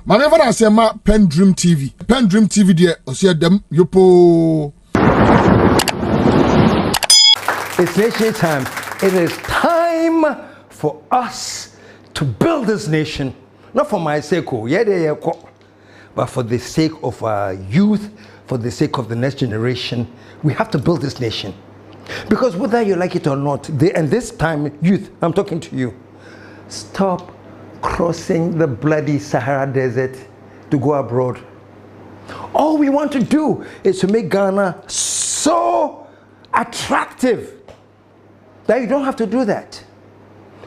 Manever I say ma PENDREAM TV. PENDREAM TV there, I see them yopo. It's nation time. It is time for us to build this nation. Not for my sake, but for the sake of our youth, for the sake of the next generation. We have to build this nation. Because whether you like it or not, and this time, youth, I'm talking to you, stop crossing the bloody Sahara Desert to go abroad. All we want to do is to make Ghana so attractive that you don't have to do that.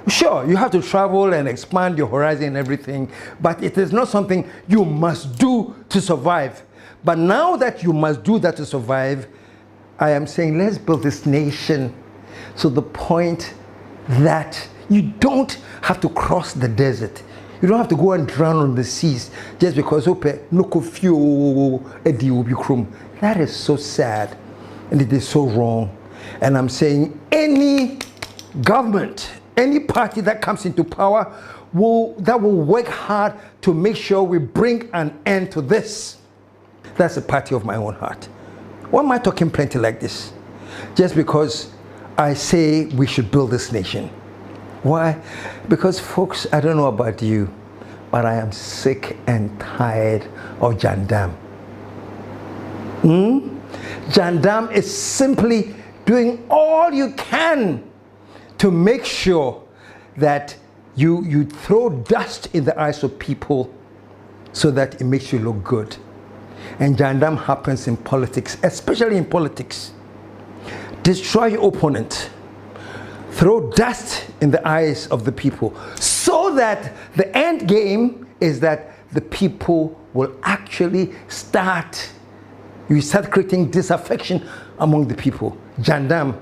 Sure, you have to travel and expand your horizon and everything, but it is not something you must do to survive. But now that you must do that to survive, I am saying let's build this nation to the point that you don't have to cross the desert. You don't have to go and drown on the seas just because that is so sad and it is so wrong. And I'm saying any government, any party that comes into power that will work hard to make sure we bring an end to this. That's a party of my own heart. Why am I talking plenty like this? Just because I say we should build this nation. Why? Because folks, I don't know about you, but I am sick and tired of Jandam. Jandam is simply doing all you can to make sure that you throw dust in the eyes of people so that it makes you look good. And Jandam happens in politics, especially in politics. Destroy your opponent. Throw dust in the eyes of the people so that the end game is that the people will actually start creating disaffection among the people. Jandam.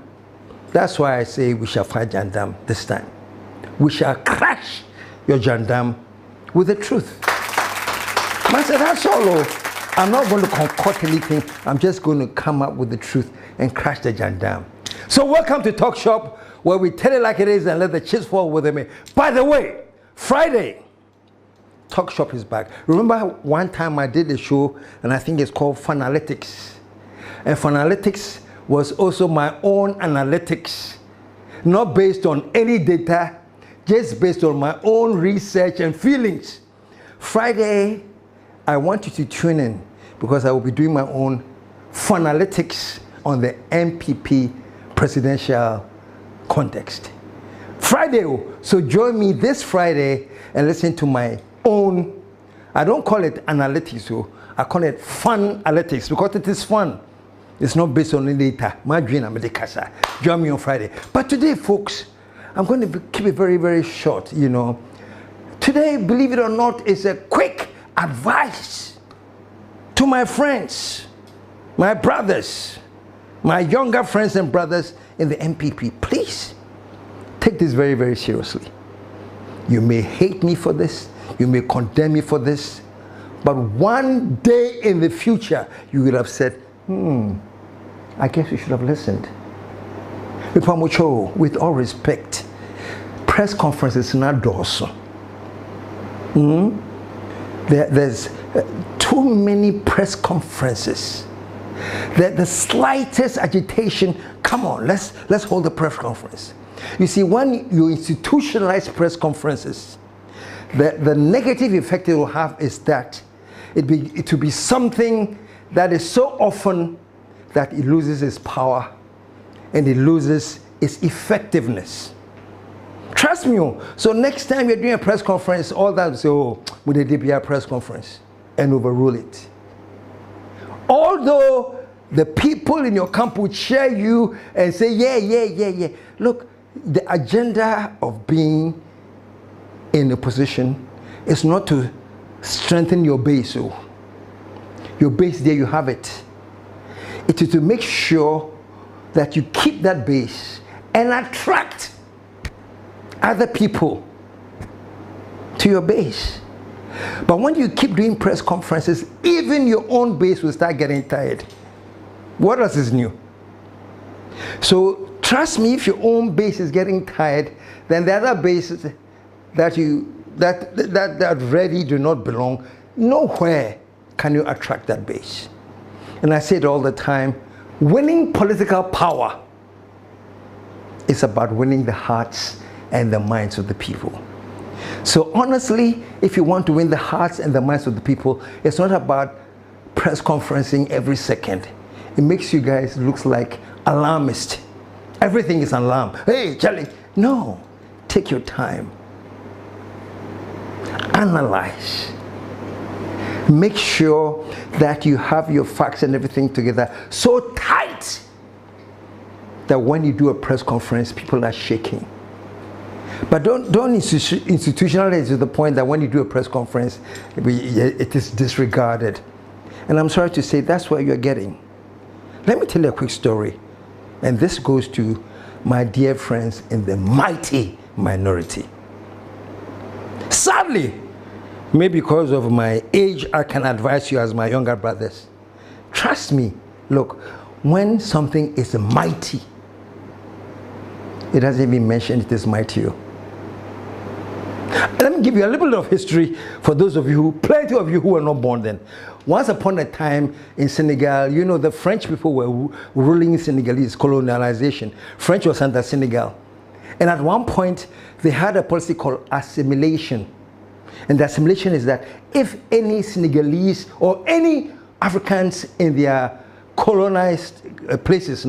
That's why I say we shall fight Jandam this time. We shall crash your Jandam with the truth. Man said, that's all. I'm not going to concoct anything. I'm just going to come up with the truth and crash the Jandam. So welcome to Talk Shop, where we tell it like it is and let the chips fall with me. By the way, Friday, Talk Shop is back. Remember one time I did a show, and I think it's called Funalytics. And Funalytics was also my own analytics, not based on any data, just based on my own research and feelings. Friday, I want you to tune in because I will be doing my own Funalytics on the NPP presidential context. Friday, so join me this Friday and listen to my own, I don't call it analytics, so I call it Funalytics because it is fun. It's not based on any data. My dream, I'm a casa. Join me on Friday. But today, folks, I'm going to keep it very, very short, you know. Today, believe it or not, is a quick advice to my friends, my brothers, my younger friends and brothers in the NPP. Please take this very, very seriously. You may hate me for this, you may condemn me for this, but one day in the future, you will have said, I guess you should have listened. With all respect, press conferences not doors. There's too many press conferences. The slightest agitation, come on, let's hold a press conference. You see, when you institutionalize press conferences, the negative effect it will have is that it will be something that is so often that it loses its power and it loses its effectiveness. Trust me. So next time you're doing a press conference, all that will say, oh, would they be a press conference and overrule it? Although the people in your camp would cheer you and say, yeah. Look, the agenda of being in a position is not to strengthen your base. Oh. Your base, there you have it. It is to make sure that you keep that base and attract other people to your base. But when you keep doing press conferences, even your own base will start getting tired. What else is new? So trust me, if your own base is getting tired, then the other bases that really do not belong, nowhere can you attract that base. And I say it all the time, winning political power is about winning the hearts and the minds of the people. So honestly, if you want to win the hearts and the minds of the people, it's not about press conferencing every second. It makes you guys look like alarmists. Everything is an alarm. Hey, Charlie. No, take your time. Analyze. Make sure that you have your facts and everything together so tight that when you do a press conference, people are shaking. But don't institutionalize to the point that when you do a press conference, it is disregarded. And I'm sorry to say that's what you're getting. Let me tell you a quick story. And this goes to my dear friends in the mighty minority. Sadly, maybe because of my age, I can advise you as my younger brothers. Trust me, look, when something is mighty, it doesn't even mention it is mighty. Let me give you a little bit of history for those of you, plenty of you who were not born then. Once upon a time in Senegal, you know, the French people were ruling Senegalese colonialization. French was under Senegal. And at one point, they had a policy called assimilation. And the assimilation is that if any Senegalese or any Africans in their colonized places,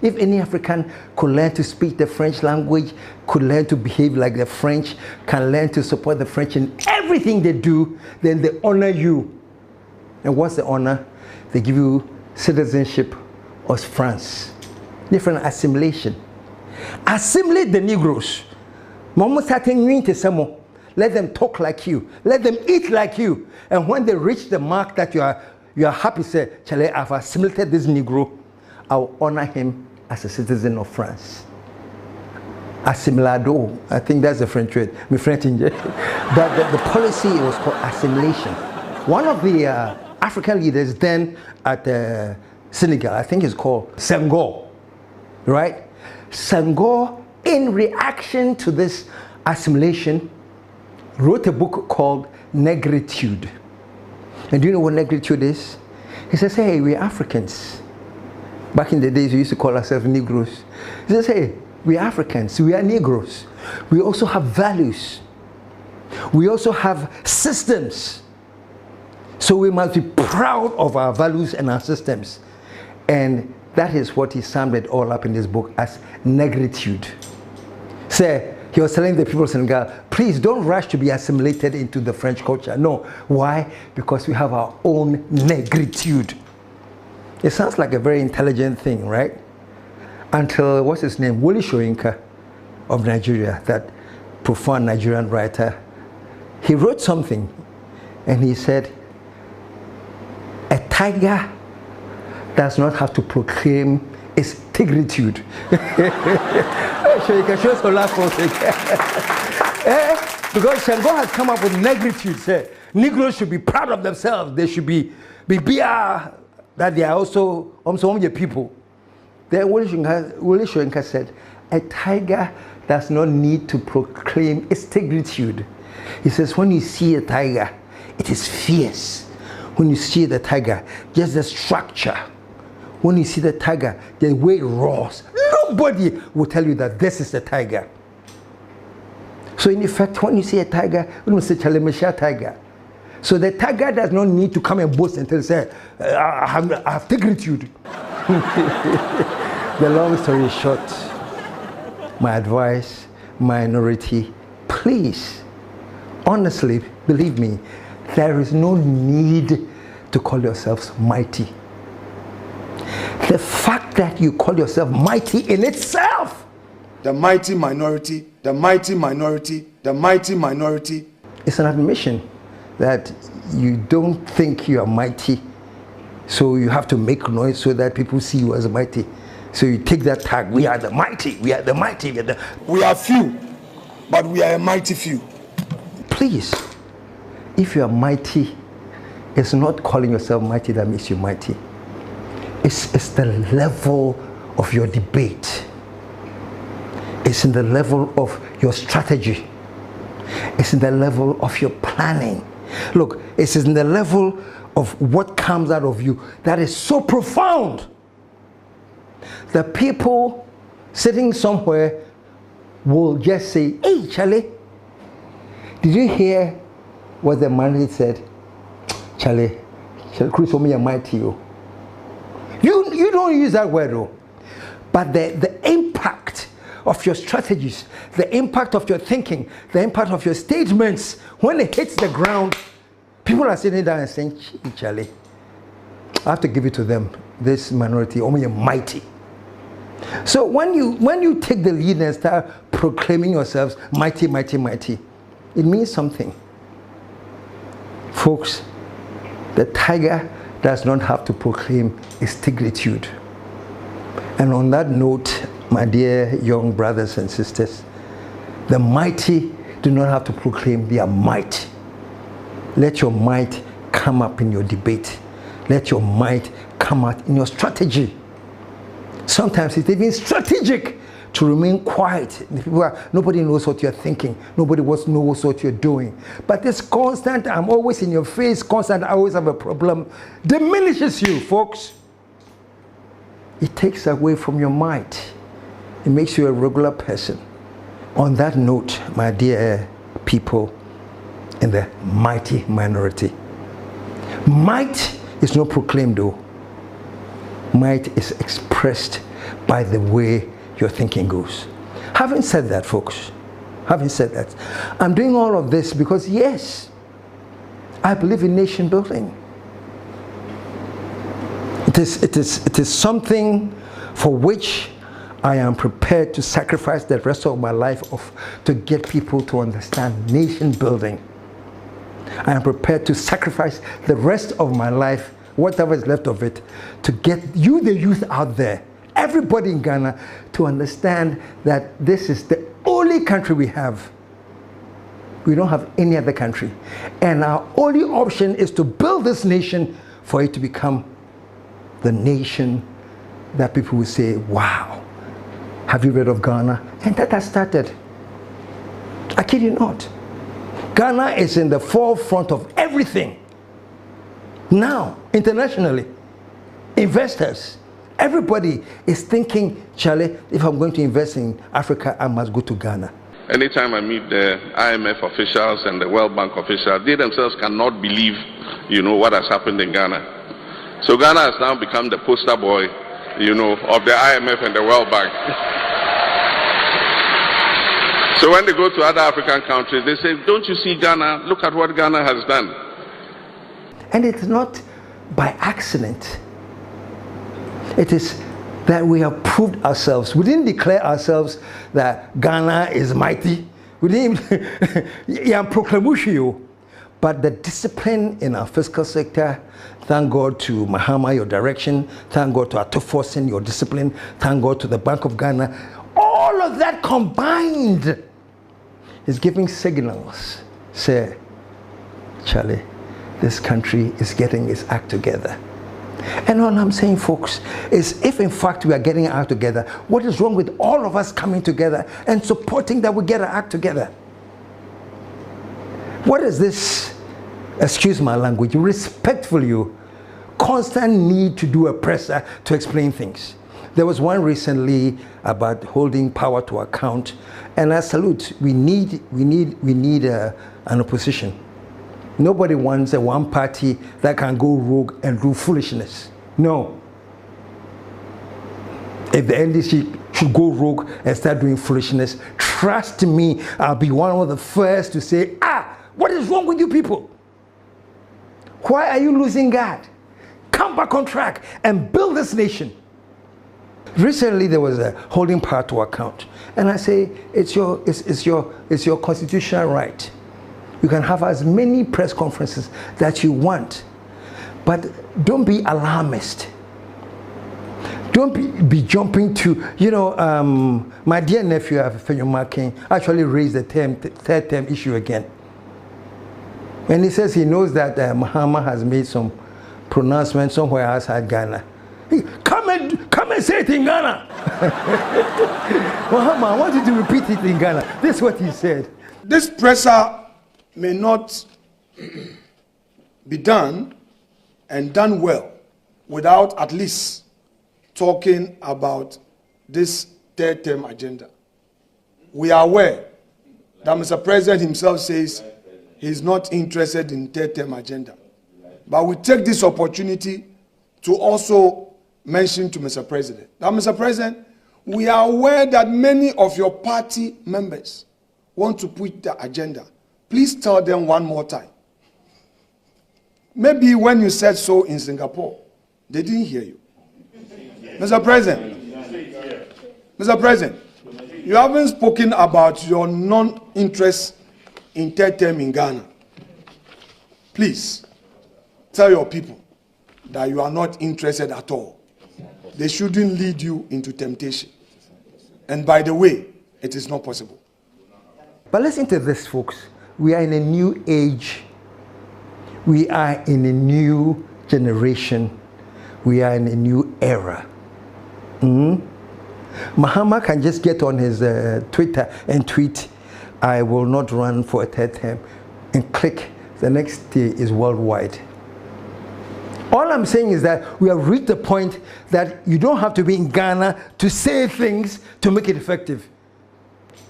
if any African could learn to speak the French language, could learn to behave like the French, can learn to support the French in everything they do, then they honor you. And what's the honor? They give you citizenship of France. Different assimilation. Assimilate the Negroes. Let them talk like you. Let them eat like you. And when they reach the mark that you are happy, say, Chale, I've assimilated this Negro, I'll honor him as a citizen of France. Assimilado, I think that's the French word. My French but the policy was called assimilation. One of the African leaders then at Senegal, I think it's called Senghor, right? Senghor, in reaction to this assimilation, wrote a book called Negritude. And do you know what negritude is? He says, hey, we're Africans. Back in the days, we used to call ourselves Negroes. He says, hey, we're Africans, we are Negroes. We also have values. We also have systems. So we must be proud of our values and our systems. And that is what he summed it all up in this book as negritude. Say, he was telling the people of Senegal, please don't rush to be assimilated into the French culture. No. Why? Because we have our own negritude. It sounds like a very intelligent thing, right? Until, what's his name? Wole Soyinka of Nigeria, that profound Nigerian writer. He wrote something and he said, a tiger does not have to proclaim its tigritude. Because Senghor has come up with negritude. Say, Negroes should be proud of themselves. They should be that they are also your people. Then Wole Soyinka said, a tiger does not need to proclaim its tigritude. He says, when you see a tiger, it is fierce. When you see the tiger, just the structure. When you see the tiger, the way it roars, nobody will tell you that this is the tiger. So in effect, when you see a tiger, you don't say Chalemesha tiger. So the tiger does not need to come and boast and say, I have tigritude. The long story short, my advice, minority, please, honestly, believe me, there is no need to call yourselves mighty. The fact that you call yourself mighty in itself, the mighty minority, the mighty minority, the mighty minority, it's an admission that you don't think you are mighty, so you have to make noise so that people see you as mighty. So you take that tag, we are the mighty, we are the mighty. We are few, but we are a mighty few. Please, if you are mighty, it's not calling yourself mighty that makes you mighty. It's the level of your debate. It's in the level of your strategy. It's in the level of your planning. Look, it's in the level of what comes out of you that is so profound. The people sitting somewhere will just say, hey, Charlie, did you hear what the man said? Charlie, Chris, mighty. You don't use that word though. But the impact of your strategies, the impact of your thinking, the impact of your statements, when it hits the ground, people are sitting down and saying, Charlie, I have to give it to them. This minority, mighty. So when you take the lead and start proclaiming yourselves mighty, mighty, mighty, it means something. Folks, the tiger does not have to proclaim its tigritude. And on that note, my dear young brothers and sisters, the mighty do not have to proclaim their might. Let your might come up in your debate. Let your might come out in your strategy. Sometimes it's even strategic to remain quiet. Nobody knows what you're thinking. Nobody knows what you're doing. But this constant, I'm always in your face, constant, I always have a problem, diminishes you, folks. It takes away from your might. It makes you a regular person. On that note, my dear people in the mighty minority, might is not proclaimed though. Might is expressed by the way your thinking goes. Having said that, folks, having said that, I'm doing all of this because, yes, I believe in nation building. It is something for which I am prepared to sacrifice the rest of my life to get people to understand nation building. I am prepared to sacrifice the rest of my life, whatever is left of it, to get you, the youth out there, everybody in Ghana, to understand that this is the only country we have. We don't have any other country. And our only option is to build this nation for it to become the nation that people will say, wow, have you read of Ghana? And that has started. I kid you not. Ghana is in the forefront of everything. Now, internationally, investors, everybody is thinking, Charlie, if I'm going to invest in Africa, I must go to Ghana. Anytime I meet the IMF officials and the World Bank officials, they themselves cannot believe, what has happened in Ghana. So Ghana has now become the poster boy, of the IMF and the World Bank. So when they go to other African countries, they say, don't you see Ghana? Look at what Ghana has done. And it's not by accident. It is that we have proved ourselves. We didn't declare ourselves that Ghana is mighty. We didn't proclaim. But the discipline in our fiscal sector, thank God to Mahama, your direction, thank God to Atoforsen, your discipline, thank God to the Bank of Ghana, all of that combined is giving signals. Say, Charlie, this country is getting its act together. And all I'm saying, folks, is if in fact we are getting our act together, what is wrong with all of us coming together and supporting that we get our act together? What is this, excuse my language, respectfully, constant need to do a presser to explain things? There was one recently about holding power to account, and I salute. We need an opposition. Nobody wants a one party that can go rogue and do foolishness. No. If the NDC should go rogue and start doing foolishness, trust me, I'll be one of the first to say, what is wrong with you people? Why are you losing guard? Come back on track and build this nation. Recently there was a holding power to account, and I say it's your constitutional right. You can have as many press conferences that you want, but don't be alarmist. Don't be jumping to, my dear nephew Afenyo Markin actually raised the third term issue again. And he says he knows that Mahama has made some pronouncement somewhere outside Ghana. Come and say it in Ghana. Mahama, I want you to repeat it in Ghana. This is what he said. This presser may not be done and done well without at least talking about this third term agenda. We are aware that Mr. President himself says he's not interested in third term agenda. But we take this opportunity to also mention to Mr. President that, Mr. President, we are aware that many of your party members want to put the agenda. Please tell them one more time. Maybe when you said so in Singapore, they didn't hear you. Mr. President, you haven't spoken about your non-interest in third term in Ghana. Please, tell your people that you are not interested at all. They shouldn't lead you into temptation. And by the way, it is not possible. But listen to this, folks. We are in a new age. We are in a new generation. We are in a new era. Mahama can just get on his Twitter and tweet, "I will not run for a third term," and click. The next day is worldwide. All I'm saying is that we have reached the point that you don't have to be in Ghana to say things to make it effective.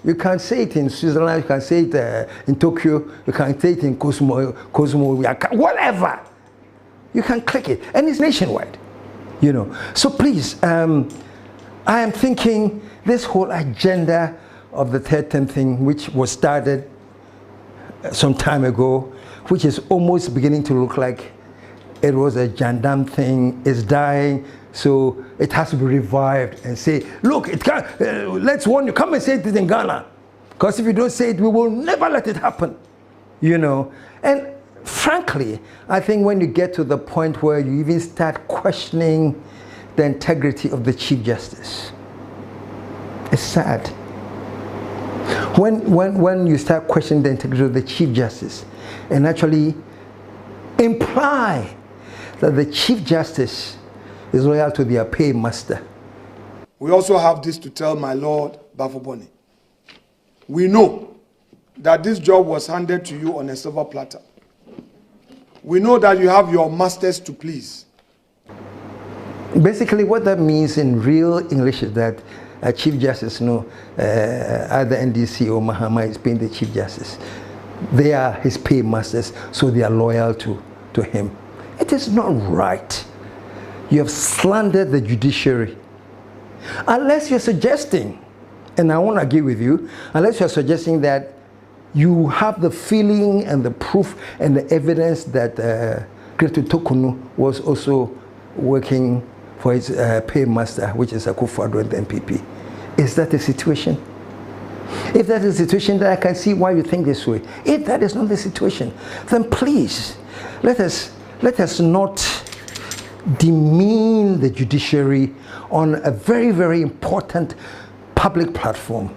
You can say it in Switzerland, you can say it in Tokyo, you can say it in Cosmo, whatever. You can click it, and it's nationwide. You know. So please, I am thinking this whole agenda of the third term thing, which was started some time ago, which is almost beginning to look like it was a gendarme thing, is dying, so it has to be revived and say, look, it can't, let's warn you, come and say it in Ghana, because if you don't say it, we will never let it happen, you know. And frankly, I think when you get to the point where you even start questioning the integrity of the Chief Justice, it's sad. When you start questioning the integrity of the Chief Justice and actually imply that the Chief Justice is loyal to their paymaster. We also have this to tell my Lord Bafoboni. We know that this job was handed to you on a silver platter. We know that you have your masters to please. Basically, what that means in real English is that Chief Justice, either NDC or Mahama is paying the Chief Justice. They are his paymasters, so they are loyal to him. It is not right. You have slandered the judiciary. Unless you're suggesting, and I want to agree with you, unless you're suggesting that you have the feeling and the proof and the evidence that Gretu Tokunu was also working for his paymaster, which is Akufo-Addo and the NPP. Is that the situation? If that is the situation, then I can see why you think this way. If that is not the situation, then please, let us not demean the judiciary on a very, very important public platform.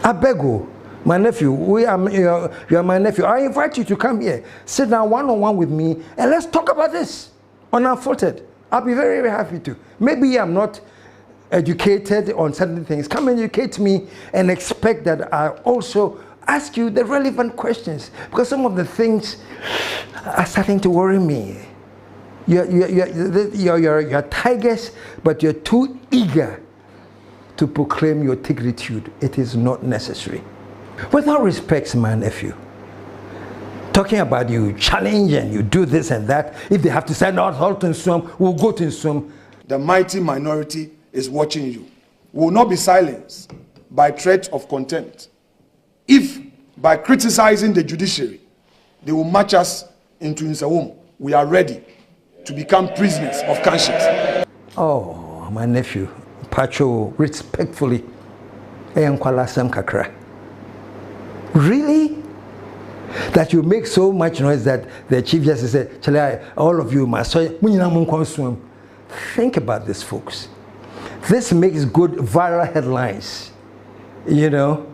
I beg you, my nephew, you are my nephew. I invite you to come here, sit down one-on-one with me, and let's talk about this unfiltered. I'll be very, very happy to. Maybe I'm not educated on certain things. Come and educate me and expect that I also ask you the relevant questions, because some of the things are starting to worry me. You're tigers, but you're too eager to proclaim your tigritude. It is not necessary. With all respects, my nephew, talking about you challenge and you do this and that, if they have to send out halt in Swam, we'll go to Swam. The mighty minority is watching you. We will not be silenced by threat of contempt. If by criticizing the judiciary, they will march us into Nsawam, we are ready to become prisoners of conscience. Oh, my nephew, Pacho, respectfully, really? That you make so much noise that the Chief Justice said, all of you must swim. Think about this, folks. This makes good viral headlines. You know,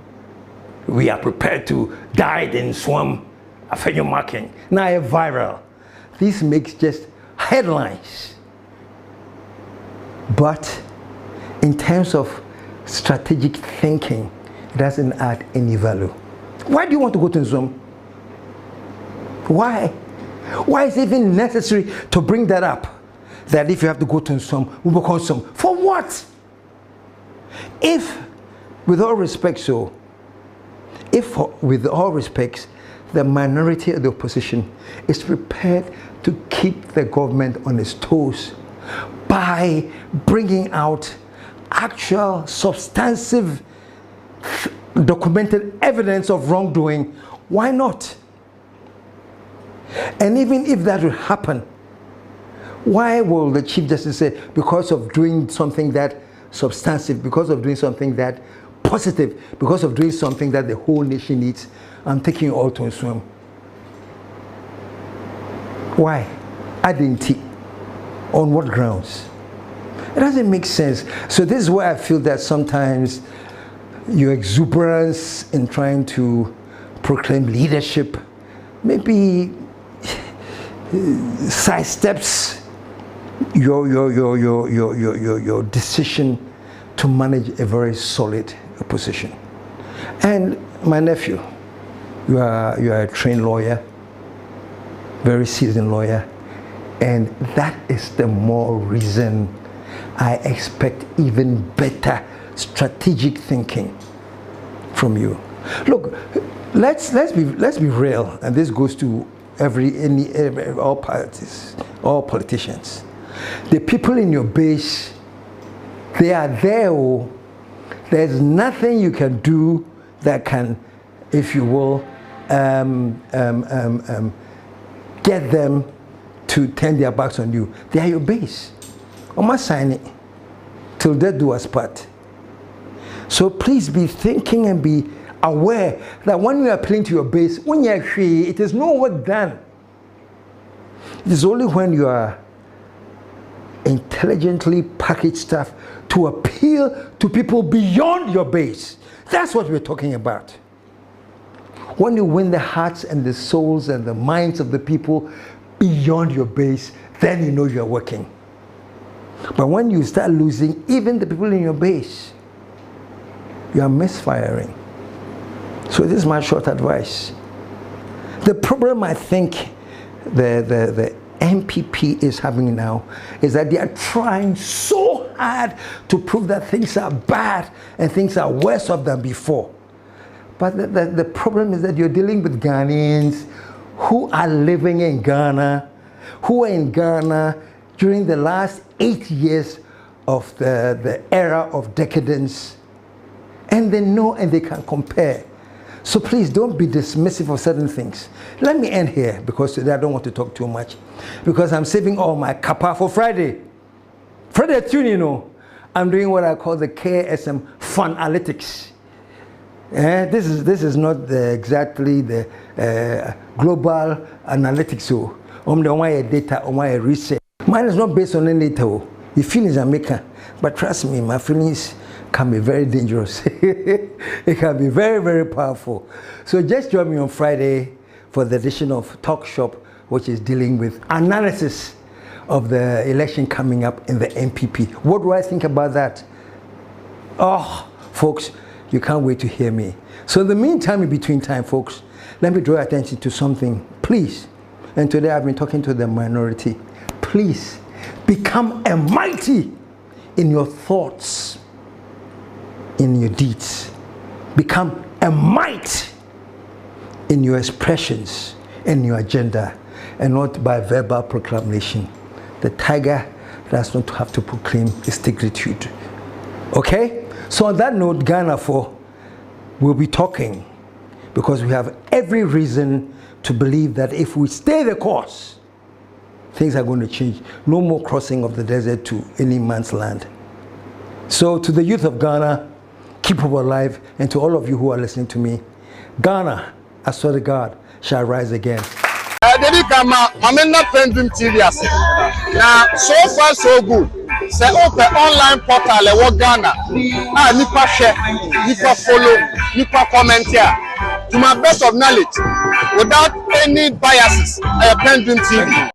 we are prepared to die in swim. Afenyo Markin. Now viral. This makes just headlines. But in terms of strategic thinking, it doesn't add any value. Why do you want to go to Zoom? Why? Why is it even necessary to bring that up? That if you have to go to some, we will call some. For what? If, with all respect, with all respects, the minority of the opposition is prepared to keep the government on its toes by bringing out actual, substantive, documented evidence of wrongdoing, why not? And even if that would happen, why will the Chief Justice say, because of doing something that substantive, because of doing something that positive, because of doing something that the whole nation needs, I'm taking you all to swim? Why? Identity. On what grounds? It doesn't make sense. So this is why I feel that sometimes your exuberance in trying to proclaim leadership maybe sidesteps your decision to manage a very solid opposition. And my nephew, you are a trained lawyer, very seasoned lawyer, and that is the more reason I expect even better strategic thinking from you. Look, let's be real, and this goes to all parties, all politicians. The people in your base, they are there. There's nothing you can do that can, if you will, get them to turn their backs on you. They are your base. I must sign it till death do us part. So please be thinking and be aware that when you are appealing to your base, when you are free, it is no work done. It is only when you are intelligently packaged stuff to appeal to people beyond your base. That's what we're talking about. When you win the hearts and the souls and the minds of the people beyond your base, then you know you're working. But when you start losing even the people in your base, you are misfiring. So this is my short advice. The problem I think the NPP is having now is that they are trying so hard to prove that things are bad and things are worse off than before. But the problem is that you're dealing with Ghanaians who are living in Ghana, who are in Ghana during the last 8 years of the era of decadence, and they know and they can compare. So please don't be dismissive of certain things. Let me end here because today I don't want to talk too much, because I'm saving all my kappa for Friday. Friday tune, you know, I'm doing what I call the KSM fun analytics. This is not exactly the global analytics. So on the data, on my research. Mine is not based on any data. Your feelings are maker, but trust me, my feelings can be very dangerous. It can be very, very powerful. So just join me on Friday for the edition of Talk Shop, which is dealing with analysis of the election coming up in the NPP. What do I think about that? Oh, folks, you can't wait to hear me. So in the meantime, in between time, folks, let me draw your attention to something, please. And today I've been talking to the minority. Please become a mighty in your thoughts, in your deeds. Become a might in your expressions, in your agenda, and not by verbal proclamation. The tiger does not have to proclaim his tigritude. Okay? So on that note, Ghana will be talking, because we have every reason to believe that if we stay the course, things are going to change. No more crossing of the desert to any man's land. So to the youth of Ghana, keep hope alive, and to all of you who are listening to me, Ghana, I swear to God, shall rise again. PENDREAM TV. Now, so far so good. Say open online portal Ghana. Nipa share, nipa follow, nipa comment here. To my best of knowledge, without any biases, PENDREAM TV.